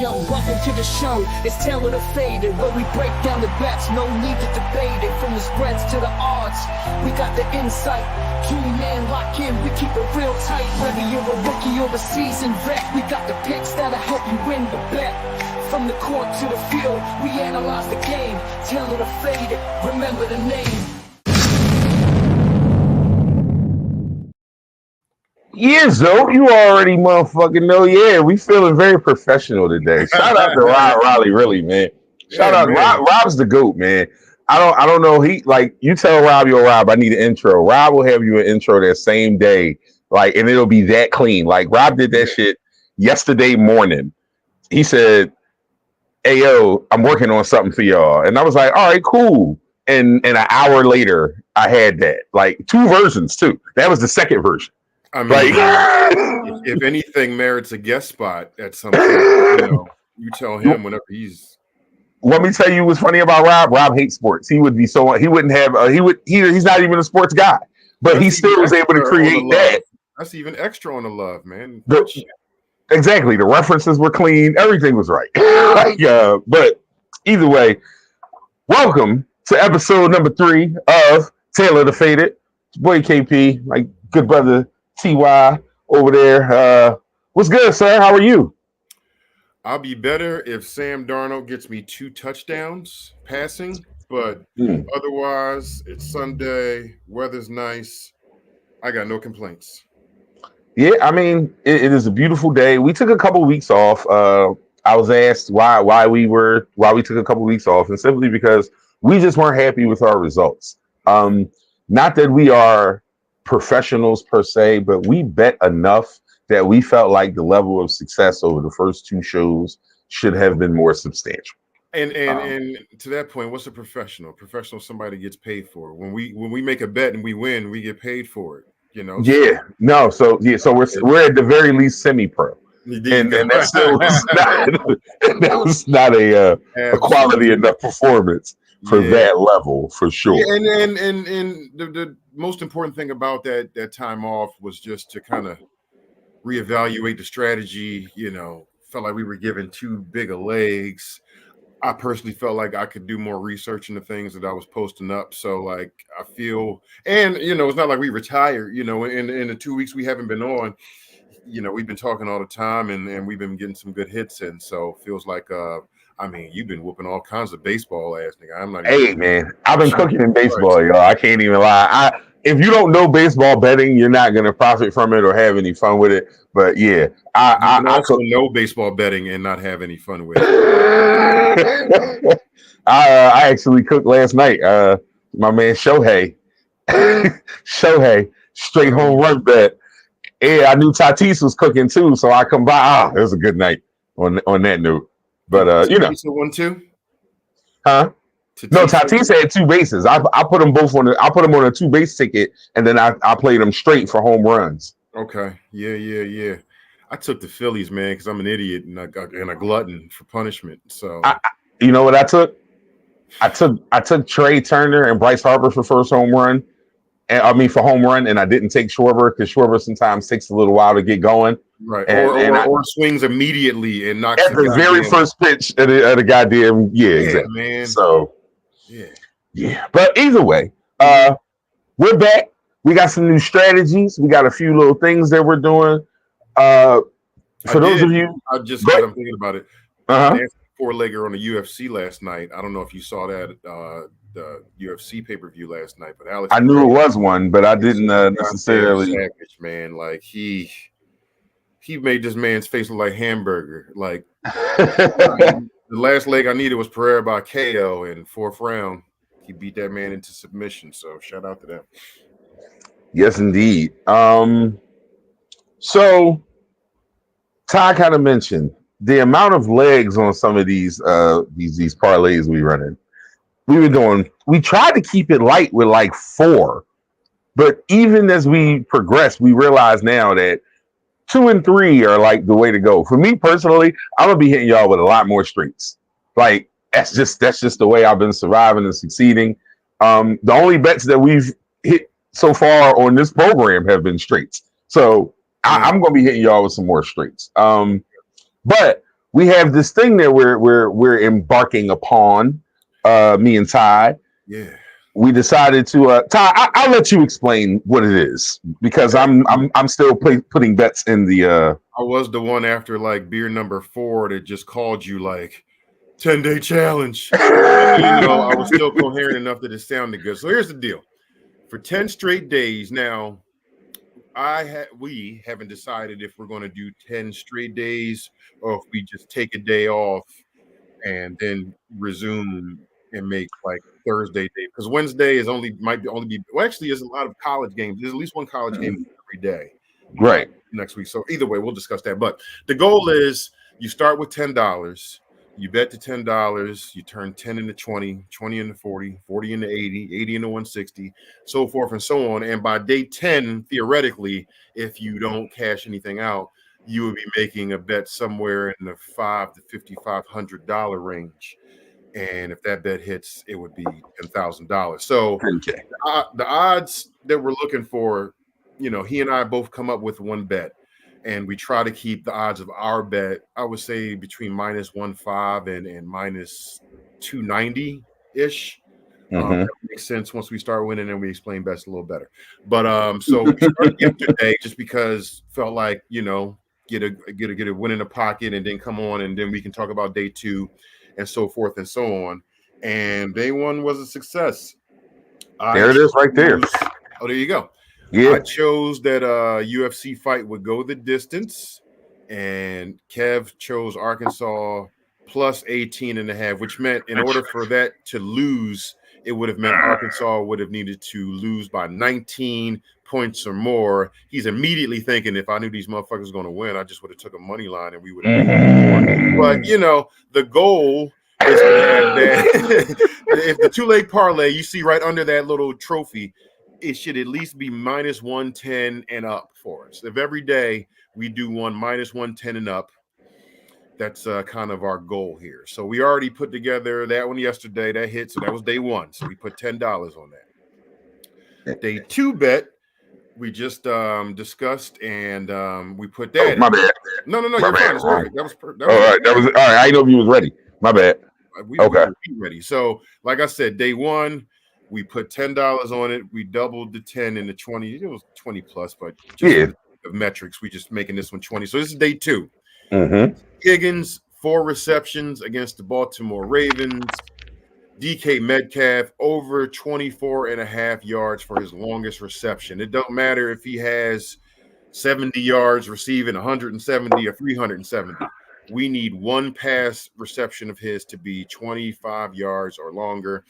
young, welcome to the show. It's Taylor the Faded, where we break down the bets, no need to debate it. From the spreads to the odds, we got the insight. Tune in, lock in, we keep it real tight. Whether you're a rookie or a seasoned vet, we got the picks that'll help you win the bet. From the court to the field, we analyze the game. Taylor the Faded, remember the name. Yeah, Zoe, you already motherfucking know. Yeah, we feeling very professional today. Shout out to Rob Raleigh, really, man. Shout out, Rob. Rob's the GOAT, man. I don't know. He like you tell Rob, yo, Rob, I need an intro. Rob will have you an intro that same day, like, and it'll be that clean. Like Rob did that shit yesterday morning. He said, "Hey, yo, I'm working on something for y'all," and I was like, "All right, cool." And an hour later, I had that, like 2 versions too. That was the second version. I mean, if anything merits a guest spot at some point, you tell him whenever he's. Let me tell you what's funny about Rob. Rob hates sports. He would be so he wouldn't have he's not even a sports guy, but he still was able to create that. That's even extra on the love, man. Exactly, the references were clean. Everything was right. But either way, welcome to episode number 3 of Taylor the Faded. Boy KP, my good brother. TY over there. What's good, sir? How are you? I'll be better if Sam Darnold gets me 2 touchdowns passing, but otherwise, it's Sunday, weather's nice. I got no complaints. Yeah, I mean, it is a beautiful day. We took a couple weeks off. I was asked why we took a couple weeks off, and simply because we just weren't happy with our results. Not that we are professionals per se, but we bet enough that we felt like the level of success over the first 2 shows should have been more substantial. And to that point, what's a professional? Professional, somebody gets paid for it. When we make a bet and we win, we get paid for it. Yeah. So we're at the very least semi-pro, and that still was not a quality enough performance for that level, for sure. Yeah, and the most important thing about that time off was just to kind of reevaluate the strategy. Felt like we were given too big of legs. I personally felt like I could do more research into things that I was posting up. So like I feel, and it's not like we retired. In the 2 weeks we haven't been on, we've been talking all the time, and we've been getting some good hits in. So it feels like you've been whooping all kinds of baseball ass, nigga. Hey, man, I've been cooking in baseball, y'all. I can't even lie. If you don't know baseball betting, you're not going to profit from it or have any fun with it. But yeah, I also know baseball betting and not have any fun with it. I actually cooked last night. My man Shohei, straight home run bet. Yeah, I knew Tatis was cooking too, so I come by. It was a good night on that note. But 1-2, huh? No, Tatis had 2 bases. I put them both on. I put them on a 2-base ticket, and then I played them straight for home runs. Okay, yeah. I took the Phillies, man, because I'm an idiot and a glutton for punishment. So you know what I took? I took Trey Turner and Bryce Harper for first home run, for home run, and I didn't take Schwarber because Schwarber sometimes takes a little while to get going. Right, or swings immediately and knocks at the very first pitch at a goddamn exactly. Man. So yeah. But either way, we're back. We got some new strategies. We got a few little things that we're doing. For those of you, I'm thinking about it. Dancing 4-legger on the UFC last night. I don't know if you saw that the UFC pay-per-view last night, but Alex, I knew it was one, but I didn't necessarily. Savage, man, like he made this man's face look like hamburger. Like the last leg I needed was Pereira by KO in 4th round. He beat that man into submission. So shout out to them. Yes, indeed. So Ty kind of mentioned the amount of legs on some of these parlays we run in. We tried to keep it light with like 4, but even as we progress, we realize now that 2 and 3 are like the way to go. For me personally, I'm gonna be hitting y'all with a lot more straights. Like that's just the way I've been surviving and succeeding. The only bets that we've hit so far on this program have been straights. So I'm gonna be hitting y'all with some more straights. But we have this thing that we're embarking upon. Me and Ty. Yeah. We decided to I'll let you explain what it is because Okay. I'm still putting bets in the I was the one after like beer number 4 that just called you like 10-day challenge. And, I was still coherent enough that it sounded good. So here's the deal. For 10 straight days now, we haven't decided if we're going to do 10 straight days or if we just take a day off and then resume and make like Thursday day, because Wednesday is might only be, well, actually there's a lot of college games. There's at least one college game every day right. next week. So either way, we'll discuss that. But the goal is you start with $10. You bet the $10, you turn 10 into 20, 20 into 40, 40 into 80, 80 into 160, so forth and so on. And by day 10, theoretically, if you don't cash anything out, you would be making a bet somewhere in the $500 to $5,500 range. And if that bet hits, it would be $10,000. So Okay. the odds that we're looking for, he and I both come up with one bet, and we try to keep the odds of our bet, I would say, between -1.5 and -290 ish. That makes sense once we start winning and we explain bets a little better. But so we started yesterday just because felt like get a win in the pocket and then come on and then we can talk about day 2 and so forth and so on. And day 1 was a success. There it is, right there. Oh, there you go. Yeah. I chose that UFC fight would go the distance, and Kev chose Arkansas plus 18.5, which meant in order for that to lose, it would have meant Arkansas would have needed to lose by 19 points or more. He's immediately thinking, if I knew these motherfuckers were going to win, I just would have took a money line and we would have made more. But the goal is to have that. If the 2-leg parlay, you see right under that little trophy, it should at least be -110 and up for us. If every day we do one -110 and up, that's kind of our goal here. So we already put together that one yesterday. That hit. So that was day 1. So we put $10 on that. Day 2 bet, we just discussed, and we put that. My bad. No, you're fine. It's perfect. That was perfect. All right. That was all right. I didn't know if you was ready. My bad. We okay. We ready. So, like I said, day 1, we put $10 on it. We doubled the 10 and the 20. It was 20 plus, but just the metrics. We just making this one 20. So this is day 2. Higgins, 4 receptions against the Baltimore Ravens. DK Metcalf over 24.5 yards for his longest reception. It don't matter if he has 70 yards receiving, 170 or 370. We need one pass reception of his to be 25 yards or longer.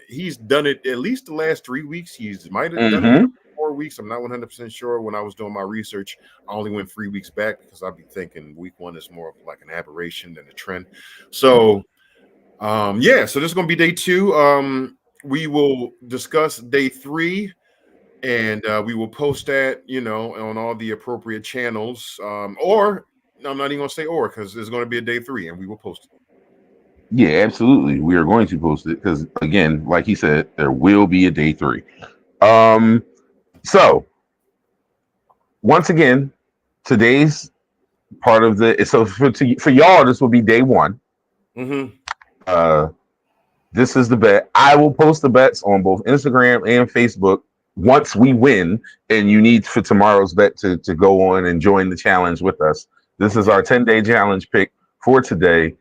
He's done it at least the last 3 weeks. He's might have done it 4 weeks. I'm not 100% sure. When I was doing my research, I only went 3 weeks back because I'd be thinking week 1 is more of like an aberration than a trend. So, so this is going to be day 2. We will discuss day 3, and we will post that, on all the appropriate channels. Or I'm not even going to say or, because there's going to be a day 3, and we will post it. Yeah, absolutely. We are going to post it because, again, like he said, there will be a day 3. So once again, today's part of so for y'all, this will be day 1. This is the bet. I will post the bets on both Instagram and Facebook once we win, and you need for tomorrow's bet to go on and join the challenge with us. This is our 10-day challenge pick for today.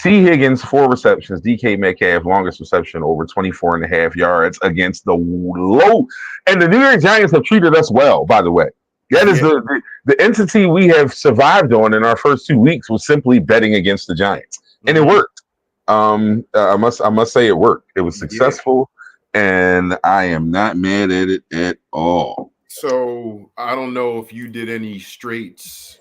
T. Higgins, 4 receptions. DK Metcalf, longest reception, over 24.5 yards against the low. And the New York Giants have treated us well, by the way. That is the entity we have survived on in our first 2 weeks was simply betting against the Giants. And it worked. I must say it worked. It was successful, and I am not mad at it at all. So I don't know if you did any straights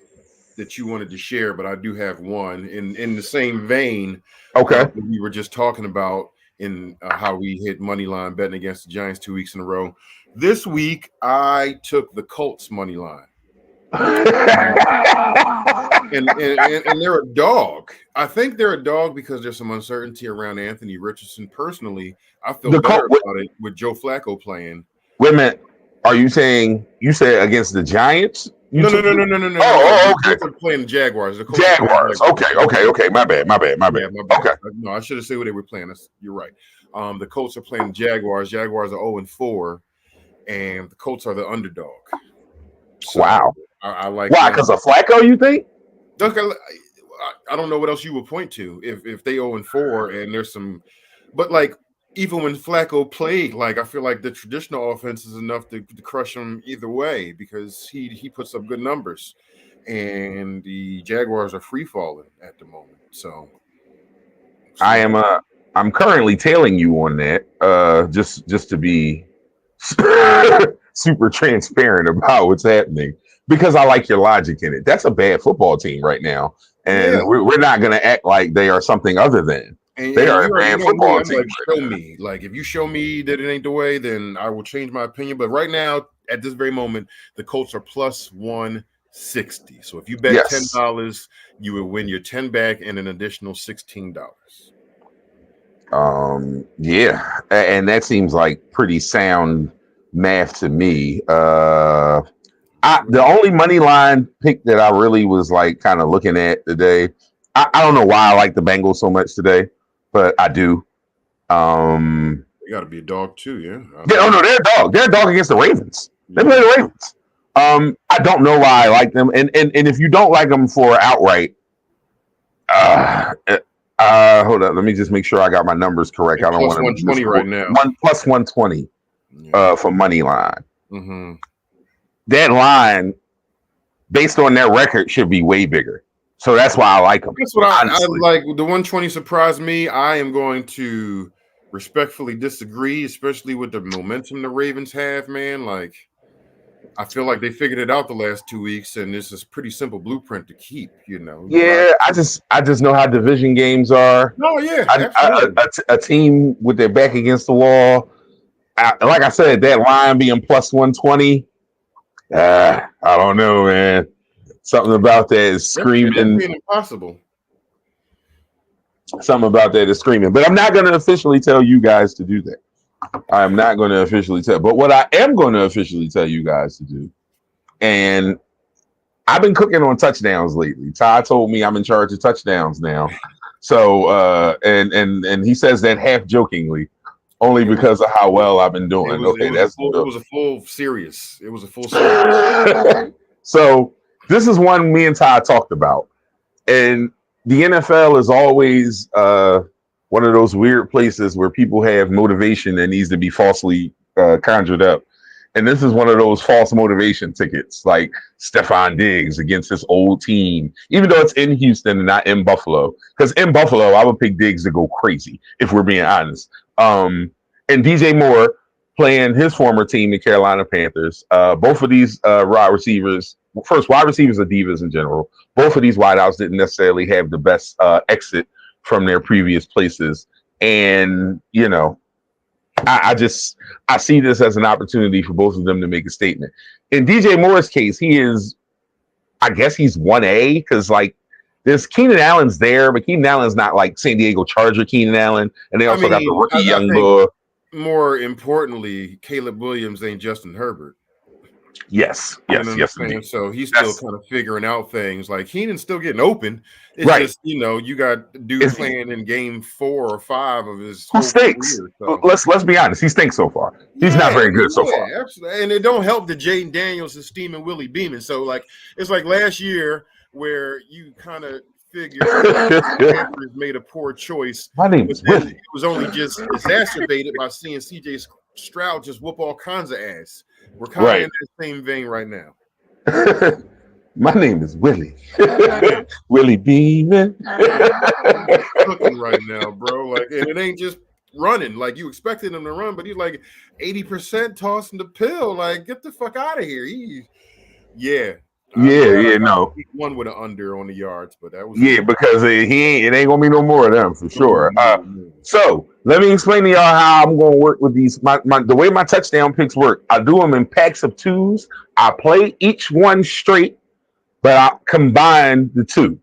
that you wanted to share, but I do have one in the same vein. Okay. We were just talking about in how we hit money line betting against the Giants 2 weeks in a row. This week, I took the Colts money line. and they're a dog. I think they're a dog because there's some uncertainty around Anthony Richardson. Personally, I feel better about it with Joe Flacco playing. Wait a minute. Are you saying you said against the Giants? No. Oh, The okay. Colts are playing the Jaguars. Jaguars. Okay. My bad. Yeah, my bad. Okay. No, I should have said who they were playing. You're right. The Colts are playing the Jaguars. Jaguars are 0-4, and the Colts are the underdog. So Wow. I like Why? them. Because of Flacco, you think? Look, I don't know what else you would point to if they 0-4 and there's some, but like even when Flacco played, like I feel like the traditional offense is enough to crush him either way because he puts up good numbers, and the Jaguars are free falling at the moment. So I'm currently tailing you on that. Just to be super transparent about what's happening because I like your logic in it. That's a bad football team right now, and yeah. we're not going to act like they are something other than. And They are you a already bad know me. football I'm team. like, show me. Like, if you show me that it ain't the way, then I will change my opinion. But right now, at this very moment, the Colts are plus 160. So if you bet Yes. $10, you will win your 10 back and an additional $16. Yeah, and that seems like pretty sound math to me. The only money line pick that I really was like kind of looking at today. I don't know why I like the Bengals so much today, but I do. You got to be a dog too, yeah. No, they're a dog. They're a dog against the Ravens. They play the Ravens. I don't know why I like them, and if you don't like them for outright, hold on. Let me just make sure I got my numbers correct. I don't plus want to 120 right now. Plus 120 for money line. Mm-hmm. That line, based on their record, should be way bigger. So that's why I like them. That's what I like. The 120 surprised me. I am going to respectfully disagree, especially with the momentum the Ravens have, man. Like, I feel like they figured it out the last 2 weeks, and this is pretty simple blueprint to keep, you know. Yeah, I just know how division games are. Oh, yeah, absolutely. A team with their back against the wall. Like I said, that line being plus 120. I don't know, man. Something about that is screaming. That's being impossible. Something about that is screaming. But I'm not going to officially tell you guys to do that. I'm not going to officially tell. But what I am going to officially tell you guys to do, and I've been cooking on touchdowns lately. Ty told me I'm in charge of touchdowns now. So and he says that half jokingly, only because of how well I've been doing. It was a full series. It was a full series. So this is one me and Ty talked about. And the NFL is always one of those weird places where people have motivation that needs to be falsely conjured up. And this is one of those false motivation tickets, like Stephon Diggs against this old team, even though it's in Houston and not in Buffalo. Because in Buffalo, I would pick Diggs to go crazy, if we're being honest. And DJ Moore playing his former team, the Carolina Panthers. Both of these wide receivers, first, wide receivers are divas in general. Both of these wideouts didn't necessarily have the best exit from their previous places. And, you know, I see this as an opportunity for both of them to make a statement. In DJ Moore's case, I guess he's 1A because like there's Keenan Allen's there, but Keenan Allen's not like San Diego Charger Keenan Allen, and they also got the rookie young boy. More importantly, Caleb Williams ain't Justin Herbert. Yes. Indeed. So he's still kind of figuring out things. Like Keenan's still getting open. It's just, you know, you got dude playing in game 4 or 5 of his who stinks. Career, so. Let's be honest. He stinks so far. He's not very good so far. Absolutely. And it don't help that Jaden Daniels is steaming Willie Beeman. So like it's like last year where you kind of figure Panthers made a poor choice. My name is Willie. It was only just exacerbated by seeing CJ Stroud just whoop all kinds of ass. We're kind of in that same vein right now. My name is Willie. Willie Beeman. Cooking right now, bro. Like, and it ain't just running. Like you expected him to run, but he's like 80% tossing the pill. Like, get the fuck out of here. No. One with an under on the yards, but that was because it ain't gonna be no more of them for sure. So let me explain to y'all how I'm gonna work with these. The way my touchdown picks work, I do them in packs of 2s. I play each one straight, but I combine the 2.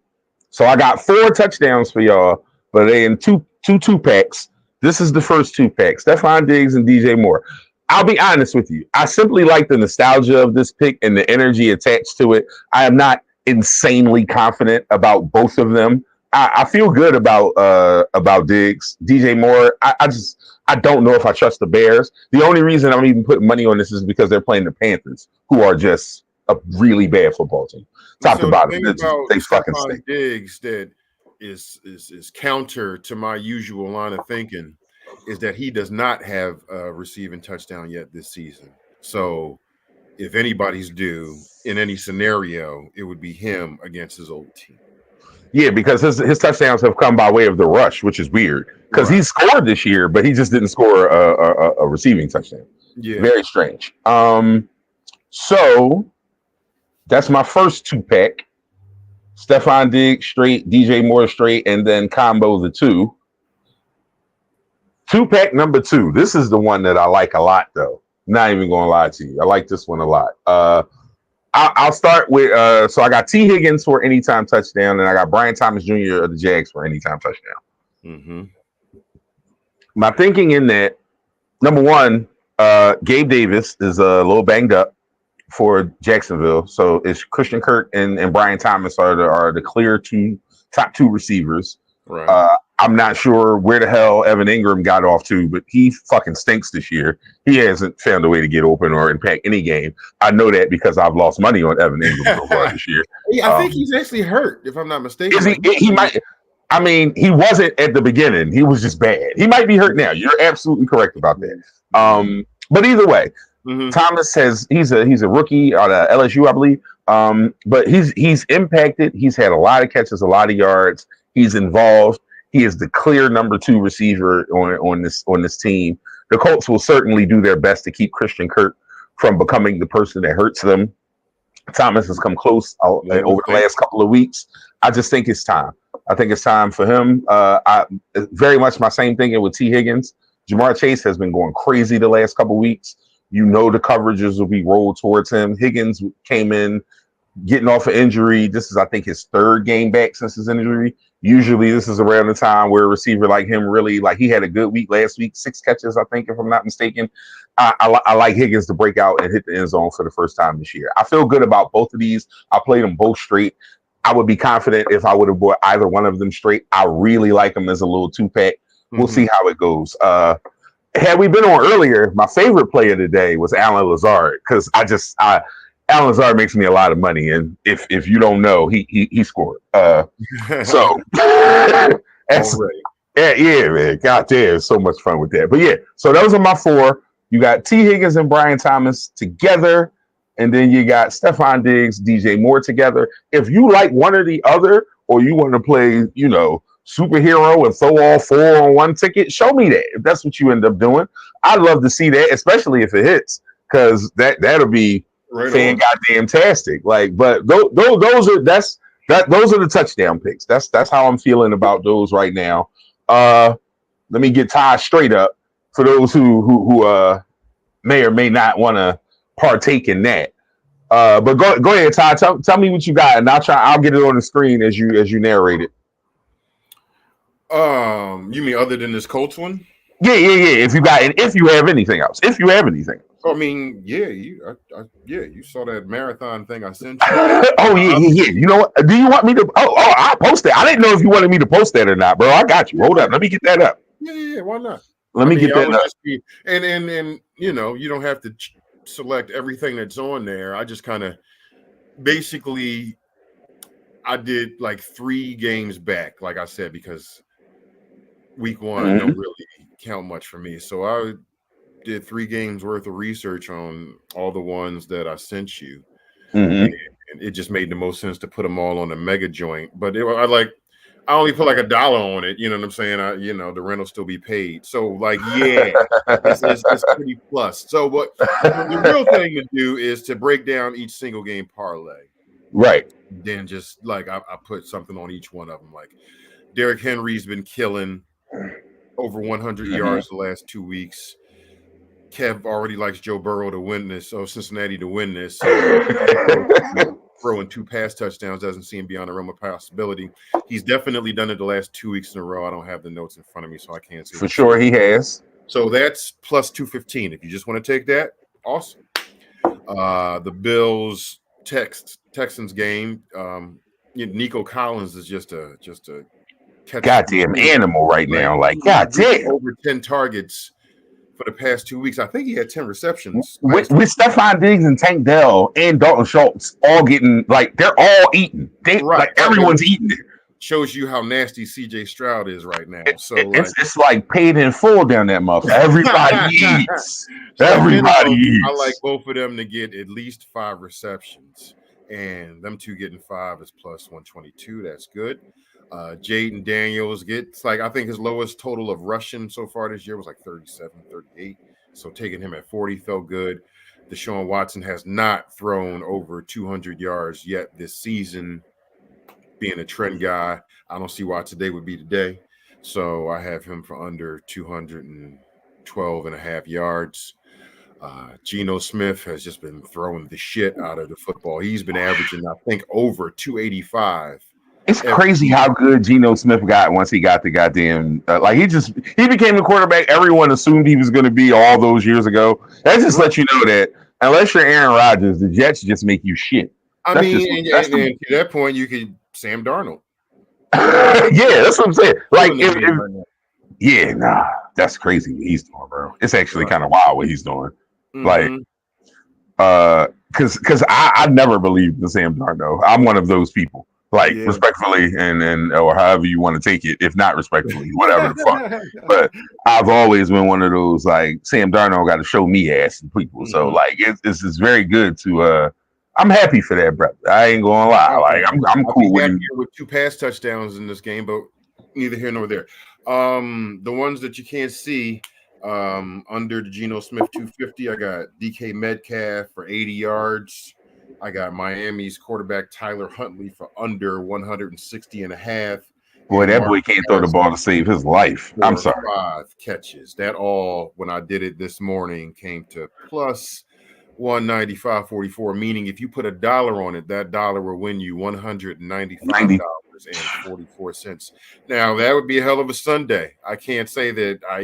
So I got 4 touchdowns for y'all, but they in two packs. This is the first 2 packs. Stephon Diggs and DJ Moore. I'll be honest with you. I simply like the nostalgia of this pick and the energy attached to it. I am not insanely confident about both of them. I feel good about Diggs, DJ Moore. I don't know if I trust the Bears. The only reason I'm even putting money on this is because they're playing the Panthers, who are just a really bad football team, top to So the bottom. thing about They fucking Stephon stink. Diggs that is counter to my usual line of thinking is that he does not have a receiving touchdown yet this season. So if anybody's due in any scenario, it would be him against his old team. Yeah, because his touchdowns have come by way of the rush, which is weird. Because he scored this year, but he just didn't score a receiving touchdown. Yeah. Very strange. So that's my first two pack. Stephon Diggs straight, DJ Moore straight, and then combo the two. Two pack number 2. This is the one that I like a lot, though. Not even gonna lie to you. I like this one a lot. I'll start with so I got T. Higgins for anytime touchdown, and I got Brian Thomas Jr. of the Jags for anytime touchdown. Mm-hmm. My thinking in that, number one, Gabe Davis is a little banged up for Jacksonville, so it's Christian Kirk and Brian Thomas are the clear top two receivers. Right. I'm not sure where the hell Evan Ingram got off to, but he fucking stinks this year. He hasn't found a way to get open or impact any game. I know that because I've lost money on Evan Ingram so far this year. I think he's actually hurt, if I'm not mistaken. He might. I mean, he wasn't at the beginning. He was just bad. He might be hurt now. You're absolutely correct about that. But either way, Thomas he's a rookie out of LSU, I believe. But he's impacted. He's had a lot of catches, a lot of yards. He's involved. He is the clear number 2 receiver on this team. The Colts will certainly do their best to keep Christian Kirk from becoming the person that hurts them. Thomas has come close over the last couple of weeks. I just think it's time. I think it's time for him. Very much my same thinking with T. Higgins. Jamar Chase has been going crazy the last couple of weeks. You know the coverages will be rolled towards him. Higgins came in getting off an injury. This is, I think, his 3rd game back since his injury. Usually this is around the time where a receiver like him really, like, he had a good week last week, 6 catches, I think, if I'm not mistaken. I like Higgins to break out and hit the end zone for the first time this year. I feel good about both of these. I played them both straight. I would be confident if I would have bought either one of them straight. I really like them as a little 2-pack. We'll see how it goes. Had we been on earlier, my favorite player today was Alan Lazard, because Alan Lazard makes me a lot of money, and if you don't know, he scored. So that's yeah, man. God damn, so much fun with that. But yeah, so those are my 4. You got T. Higgins and Brian Thomas together, and then you got Stephon Diggs, DJ Moore together. If you like one or the other, or you want to play, superhero and throw all 4 on one ticket, show me that. If that's what you end up doing, I'd love to see that, especially if it hits, because that'll be fan goddamn tastic. Like, but those are those are the touchdown picks. That's how I'm feeling about those right now. Let me get Ty straight up for those who may or may not want to partake in that. But go ahead, Ty. Tell me what you got, and I'll get it on the screen as you narrate it. You mean other than this Colts one? Yeah. If you have anything else. I mean, yeah, you saw that marathon thing I sent you. Oh yeah. You know what? Do you want me to? I'll post it. I didn't know if you wanted me to post that or not, bro. I got you. Hold up. Let me get that up. Yeah. Why not? Let me get that up. And you don't have to select everything that's on there. I just kind of basically I did like 3 games back, like I said, because week 1 don't really count much for me. So I did 3 games worth of research on all the ones that I sent you. And it just made the most sense to put them all on a mega joint. But I only put like $1 on it. You know what I'm saying? The rent will still be paid. So like, yeah, it's pretty plus. So what the real thing to do is to break down each single game parlay. Right. Then just like I put something on each one of them. Like Derrick Henry's been killing over 100 yards the last 2 weeks. Kev already likes Joe Burrow to win this, so Cincinnati to win this. So throwing 2 pass touchdowns doesn't seem beyond the realm of possibility. He's definitely done it the last 2 weeks in a row. I don't have the notes in front of me, so I can't see. For sure, he has. So that's plus 215. If you just want to take that, awesome. The Bills Texans game. Nico Collins is just a catch Goddamn animal right now. Like, goddamn. Over 10 targets for the past 2 weeks. I think he had 10 receptions. With Stephon Diggs and Tank Dell and Dalton Schultz all getting, like, they're all eating. Everyone's eating it. Shows you how nasty CJ Stroud is right now. So it's like paid in full down that motherfucker. Everybody eats. Everybody eats. I like both of them to get at least 5 receptions. And them two getting 5 is plus 122. That's good. Jaden Daniels gets, like, I think his lowest total of rushing so far this year was like 37, 38. So taking him at 40 felt good. Deshaun Watson has not thrown over 200 yards yet this season. Being a trend guy, I don't see why today would be today. So I have him for under 212 and a half yards. Geno Smith has just been throwing the shit out of the football. He's been averaging, I think, over 285. It's crazy how good Geno Smith got once he got the goddamn he became the quarterback everyone assumed he was going to be all those years ago. That just lets you know that unless you're Aaron Rodgers, the Jets just make you shit. I mean, to that point, you could Sam Darnold. Yeah, that's what I'm saying. Like, that's crazy what he's doing, bro. It's actually kind of wild what he's doing. Mm-hmm. Like, because I never believed in Sam Darnold. I'm one of those people. Like, respectfully, and or however you want to take it, if not respectfully, whatever the fuck. But I've always been one of those, like, Sam Darnold got to show me ass and people. Mm-hmm. So, like, it's very good to I'm happy for that, brother. I ain't gonna lie. Like, I'm cool with him. With 2 pass touchdowns in this game, but neither here nor there. The ones that you can't see under the Geno Smith 250, I got DK Metcalf for 80 yards. I got Miami's quarterback Tyler Huntley for under 160 and a half. Boy, that boy can't throw the ball to save his life. I'm sorry. 5 catches. That all, when I did it this morning, came to plus 195.44, meaning if you put $1 on it, that dollar will win you $195.44. Now, that would be a hell of a Sunday. I can't say that I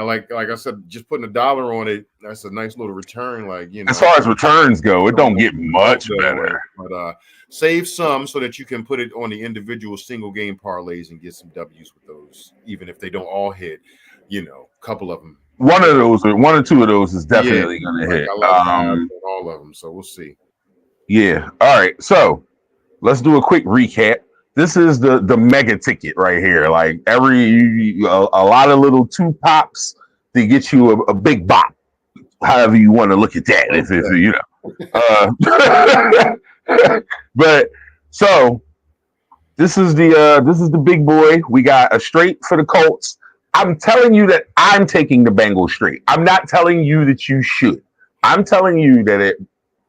like I said, just putting $1 on it, that's a nice little return. Like, as far as returns go, it don't get much better. But save some so that you can put it on the individual single game parlays and get some W's with those, even if they don't all hit. A couple of them. One or two of those is definitely going to hit. I like all of them, so we'll see. Yeah. All right. So let's do a quick recap. This is the mega ticket right here. Like a lot of little 2 pops to get you a big bop. However you want to look at that, But so this is the big boy. We got a straight for the Colts. I'm telling you that I'm taking the Bengals straight. I'm not telling you that you should. I'm telling you that at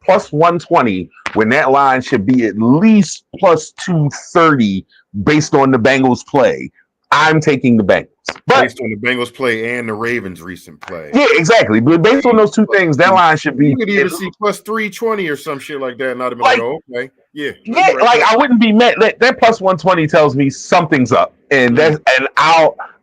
plus 120, when that line should be at least plus 230 based on the Bengals play, I'm taking the Bengals. But, based on the Bengals play and the Ravens' recent play. Yeah, exactly. But based on those 2 things, that line should be. You could even see plus 320 or some shit like that. Not even okay. Yeah. Yeah, right. I wouldn't be mad. That plus 120 tells me something's up. And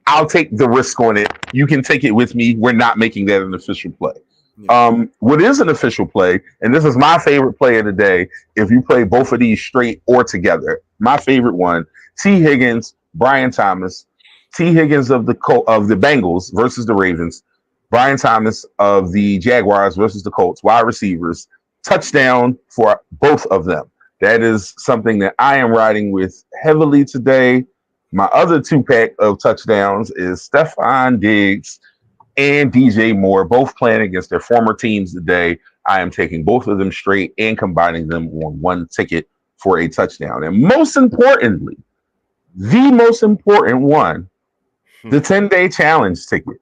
I'll take the risk on it. You can take it with me. We're not making that an official play. Yeah. What is an official play, and this is my favorite play of the day, if you play both of these straight or together, my favorite one, T. Higgins, Brian Thomas, T. Higgins of the Bengals versus the Ravens, Brian Thomas of the Jaguars versus the Colts, wide receivers, touchdown for both of them. That is something that I am riding with heavily today. My other 2-pack of touchdowns is Stephon Diggs and DJ Moore, both playing against their former teams today. I am taking both of them straight and combining them on 1 ticket for a touchdown. And most importantly, the most important one, the 10-day challenge ticket.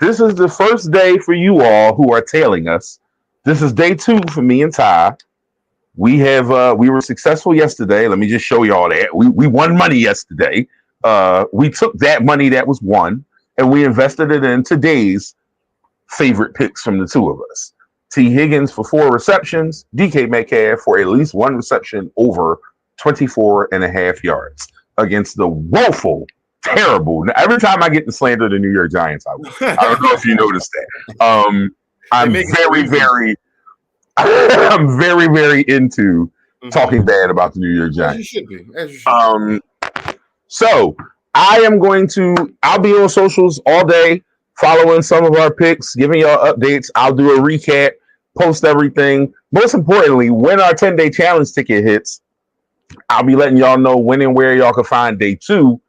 This is the first day for you all who are tailing us. This is day 2 for me and Ty. We were successful yesterday. Let me just show you all that. We won money yesterday. We took that money that was won and we invested it in today's favorite picks from the 2 of us. T. Higgins for 4 receptions, DK Metcalf for at least 1 reception over 24 and a half yards against the woeful terrible. Now, every time I get to slander the New York Giants, I will. I don't know if you noticed that. I'm very, I'm very, very into talking bad about the New York Giants. As you should be. As you should be. So I'll be on socials all day, following some of our picks, giving y'all updates. I'll do a recap, post everything. Most importantly, when our 10-day challenge ticket hits, I'll be letting y'all know when and where y'all can find day 2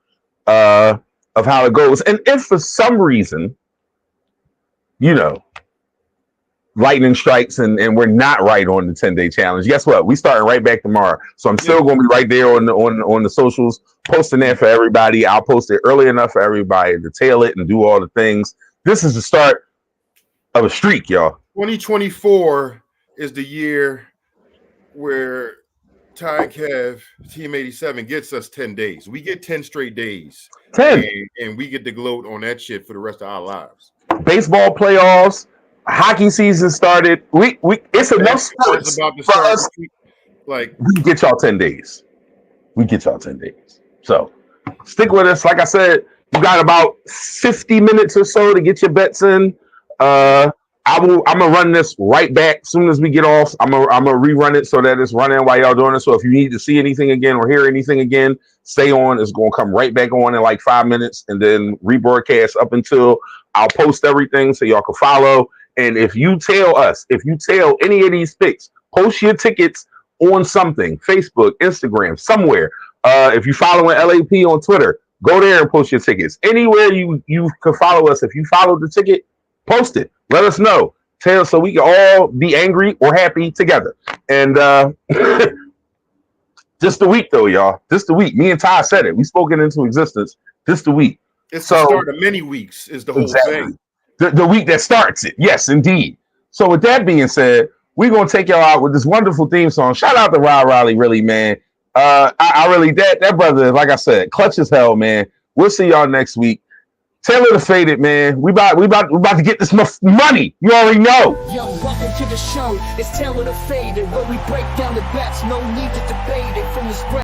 of how it goes. And if for some reason, lightning strikes and we're not right on the 10-day challenge, guess what? We starting right back tomorrow. So I'm still going to be right there on the socials, posting that for everybody. I'll post it early enough for everybody to tail it and do all the things. This is the start of a streak, y'all. 2024 is the year where Ty Kev, Team 87, gets us 10 days. We get 10 straight days. 10. And we get to gloat on that shit for the rest of our lives. Baseball playoffs, hockey season started. It's enough sports about to for start. us. We get y'all 10 days. So stick with us. Like I said, you got about 50 minutes or so to get your bets in. I'm gonna run this right back as soon as we get off. I'm gonna rerun it so that it's running while y'all doing it. So if you need to see anything again or hear anything again, stay on. It's gonna come right back on in like 5 minutes and then rebroadcast up until I'll post everything so y'all can follow. And if you tell any of these picks, post your tickets on something, Facebook, Instagram, somewhere. If you're following LAP on Twitter, go there and post your tickets. Anywhere you can follow us. If you follow the ticket, post it. Let us know. Tell so we can all be angry or happy together. And just the week though, y'all. Just the week. Me and Ty said it. We spoke it into existence. Just the week. It's the start of many weeks is the whole thing. The week that starts it. Yes, indeed. So with that being said, we're gonna take y'all out with this wonderful theme song. Shout out to Rod Riley, really, man. I really that brother, like I said, clutch as hell, man. We'll see y'all next week. Taylor the Faded, man. We about to get this money. You already know. Yo, welcome to the show. It's Taylor the Faded, where we break down the bets. No need to debate it from the spread.